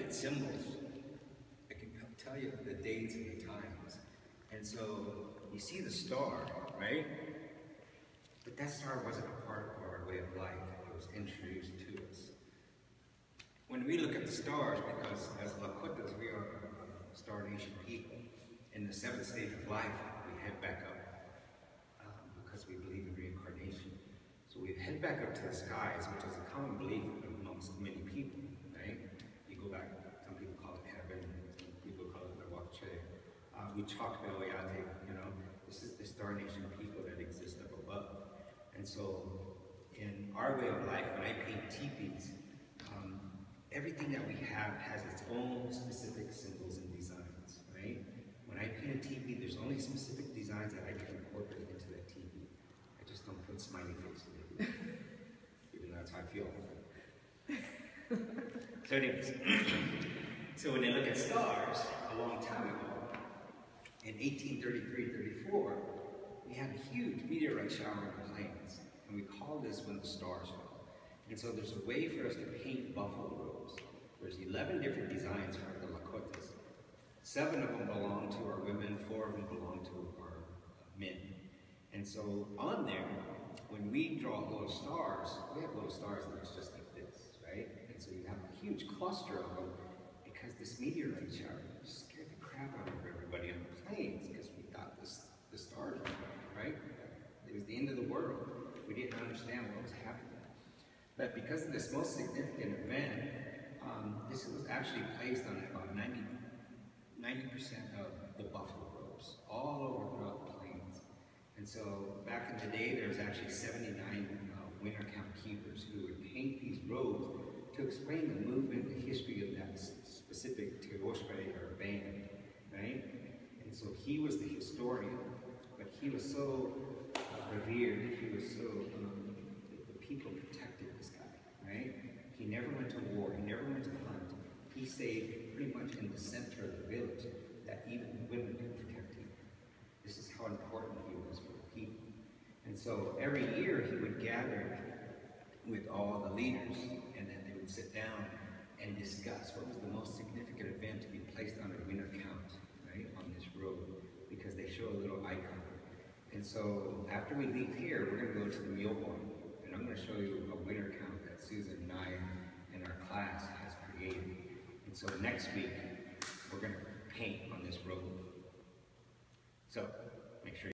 at symbols, I can tell you the dates and the times. And so you see the star, right? But that star wasn't a part of our way of life. It was introduced to us. When we look at the stars, because as Lakotas, we are a Star Nation people, in the seventh stage of life, we head back up because we believe in reincarnation. So we head back up to the skies, which is a common belief amongst many people, right? You go back, some people call it heaven, some people call it the Wakche. We talk about Oyate, you know, this is the Star Nation people that exist up above. And so in our way of life, when I paint teepees, everything that we have has its own specific symbols and designs, right? When I paint a teepee, there's only specific designs that I can incorporate into that teepee. I just don't put smiley faces in it, even though that's how I feel. So anyways, so when they look at stars, a long time ago, in 1833-34, we had a huge meteorite shower on the plains, and we call this when the stars fell. And so there's a way for us to paint buffalo robes. There's 11 different designs for the Lakotas. 7 of them belong to our women, 4 of them belong to our men. And so on there, when we draw little stars, we have little stars that looks just like this, right? And so you have a huge cluster of them because this meteorite shower scared the crap out of everybody on the plains because we thought the stars were falling, right? It was the end of the world. We didn't understand what was happening. But because of this most significant event, this was actually placed on about 90% of the buffalo robes, all over throughout the plains. And so back in the day, there was actually 79 winter count keepers who would paint these robes to explain the movement, the history of that specific Teoshpare or band, right? And so he was the historian, but he was so revered, he was so, the people protected this guy, right? He never went to war, he never went to hunt. He stayed pretty much in the center of the village that even the women could protect him. This is how important he was for the people. And so every year he would gather with all the leaders, and then they would sit down and discuss what was the most significant event to be placed on a winter count, right, on this road, because they show a little icon. And so after we leave here, we're going to go to the Myoborn, and I'm going to show you a winter count that Susan and I in our class has created. And so next week, we're going to paint on this road. So